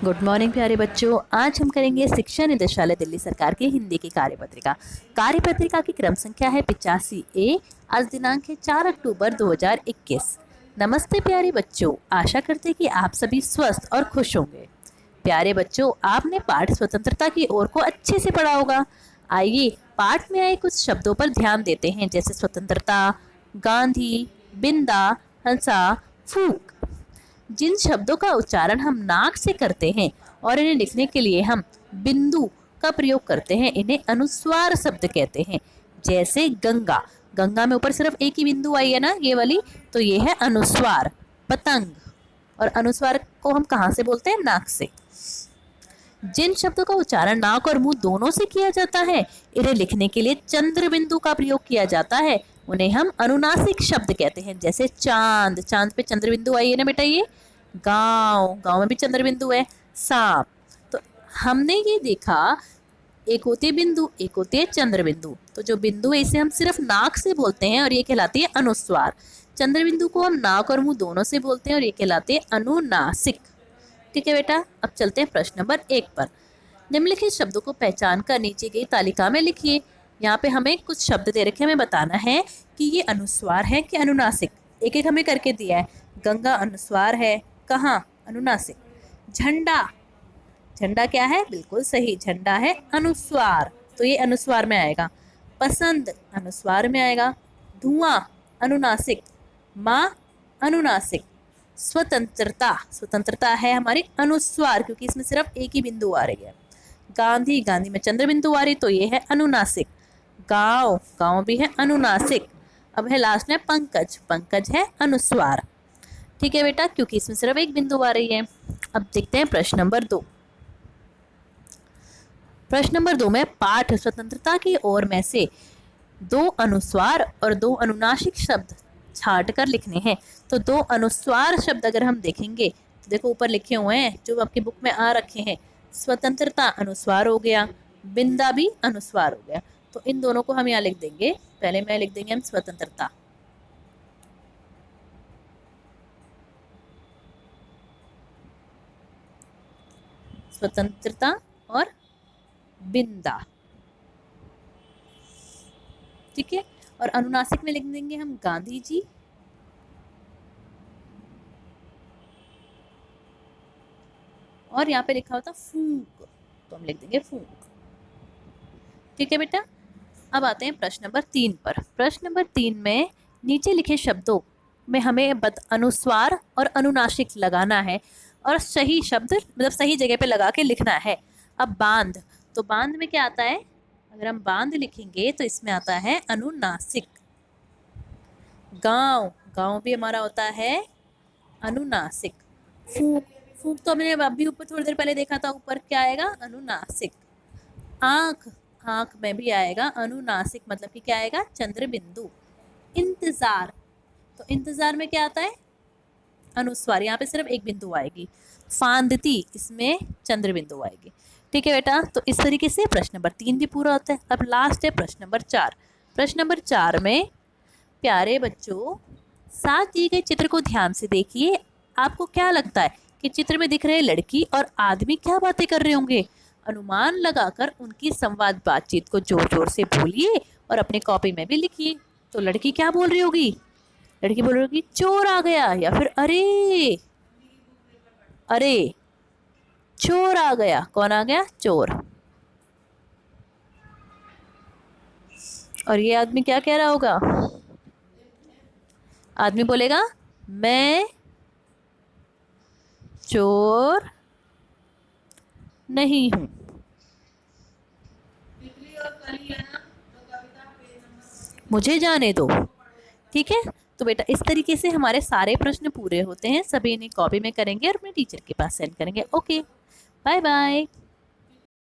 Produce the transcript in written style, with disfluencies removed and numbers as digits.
Good morning प्यारे बच्चों। आज हम करेंगे शिक्षा निदेशालय दिल्ली सरकार की हिंदी की कार्यपत्रिका की क्रम संख्या है 85A। आज दिनांक है 4 अक्टूबर 2021। नमस्ते प्यारे बच्चों, आशा करते कि आप सभी स्वस्थ और खुश होंगे। प्यारे बच्चों, आपने पाठ स्वतंत्रता की ओर को अच्छे से पढ़ा होगा। आइए पाठ में आए कुछ शब्दों पर ध्यान देते हैं, जैसे स्वतंत्रता, गांधी, बिंदा, हंसा, फूक। जिन शब्दों का उच्चारण हम नाक से करते हैं और इन्हें लिखने के लिए हम बिंदु का प्रयोग करते हैं, इन्हें अनुस्वार शब्द कहते हैं। जैसे गंगा, गंगा में ऊपर सिर्फ एक ही बिंदु आई है ना, ये वाली, तो ये है अनुस्वार। पतंग, और अनुस्वार को हम कहाँ से बोलते हैं? नाक से। जिन शब्दों का उच्चारण नाक और मुंह दोनों से किया जाता है, इन्हें लिखने के लिए चंद्र बिंदु का प्रयोग किया जाता है, उन्हें हम अनुनासिक शब्द कहते हैं। जैसे चांद, चांद पे चंद्र बिंदु आई है ना बेटा। ये गांव, गांव में भी चंद्र बिंदु है। सांप, तो हमने ये देखा एक होती है बिंदु, एक होती है चंद्र बिंदु। तो जो बिंदु है इसे हम सिर्फ नाक से बोलते हैं और ये कहलाती है अनुस्वार। चंद्र बिंदु को हम नाक और मुंह दोनों से बोलते हैं और ये कहलाते हैं अनुनासिक। ठीक है बेटा, अब चलते हैं प्रश्न नंबर 1 पर। निम्नलिखित शब्दों को पहचान कर नीचे गई तालिका में लिखिए। यहाँ पे हमें कुछ शब्द दे रखे हैं, हमें बताना है कि ये अनुस्वार है कि अनुनासिक। एक एक हमें करके दिया है। गंगा अनुस्वार है, कहाँ? अनुनासिक। झंडा, झंडा क्या है? बिल्कुल सही, झंडा है अनुस्वार, तो ये अनुस्वार में आएगा। पसंद अनुस्वार में आएगा। धुआं अनुनासिक। माँ अनुनासिक। स्वतंत्रता, स्वतंत्रता है हमारी अनुस्वार, क्योंकि इसमें सिर्फ एक ही बिंदु आ रही है। गांधी, गांधी में चंद्र बिंदु आ रही, तो ये है अनुनासिक। गांव, गांव भी है अनुनासिक। अब है लास्ट में पंकज, पंकज है अनुस्वार। ठीक है बेटा, क्योंकि इसमें सिर्फ एक बिंदु आ रही है। अब देखते हैं प्रश्न नंबर 2। प्रश्न नंबर 2 में पाठ स्वतंत्रता की ओर में से 2 अनुस्वार और 2 अनुनासिक शब्द छांट कर लिखने हैं। तो 2 अनुस्वार शब्द अगर हम देखेंगे तो देखो ऊपर लिखे हुए हैं, जो आपकी बुक में आ रखे हैं। स्वतंत्रता अनुस्वार हो गया, बिंदा भी अनुस्वार हो गया। तो इन दोनों को हम यहाँ लिख देंगे। पहले में लिख देंगे हम स्वतंत्रता, स्वतंत्रता और बिंदा। ठीक है, और अनुनासिक में लिख देंगे हम गांधी जी, और यहाँ पे लिखा होता फूक, तो हम लिख देंगे फूक। ठीक है बेटा, अब आते हैं प्रश्न नंबर 3 पर। प्रश्न नंबर 3 में नीचे लिखे शब्दों में हमें अनुस्वार और अनुनासिक लगाना है और सही शब्द मतलब सही जगह पे लगा के लिखना है। अब बांध, तो बांध में क्या आता है? अगर हम बांध लिखेंगे तो इसमें आता है अनुनासिक। गांव, गांव भी हमारा होता है अनुनासिक। फूक, फूक तो हमने अभी ऊपर थोड़ी देर पहले देखा था, ऊपर क्या आएगा? अनुनासिक। आंख, आंख में भी आएगा अनुनासिक, मतलब कि क्या आएगा? चंद्र बिंदु। इंतजार, तो इंतजार में क्या आता है? अनुस्वार, यहाँ पे सिर्फ एक बिंदु आएगी। फांदती, इसमें चंद्र बिंदु आएगी। ठीक है बेटा, तो इस तरीके से प्रश्न नंबर 3 भी पूरा होता है। अब लास्ट है प्रश्न नंबर 4। प्रश्न नंबर 4 में प्यारे बच्चों साथ दिए गए चित्र को ध्यान से देखिए। आपको क्या लगता है कि चित्र में दिख रहे लड़की और आदमी क्या बातें कर रहे होंगे? अनुमान लगाकर उनकी संवाद बातचीत को जोर जोर से बोलिए और अपनी कॉपी में भी लिखिए। तो लड़की क्या बोल रही होगी? लड़की बोल रही होगी चोर आ गया, या फिर अरे अरे चोर आ गया। कौन आ गया? चोर। और ये आदमी क्या कह रहा होगा? आदमी बोलेगा मैं चोर नहीं हूं। मुझे जाने दो। ठीक है, तो बेटा इस तरीके से हमारे सारे प्रश्न पूरे होते हैं। सभी इन्हें कॉपी में करेंगे और अपने टीचर के पास सेंड करेंगे। Okay, bye bye.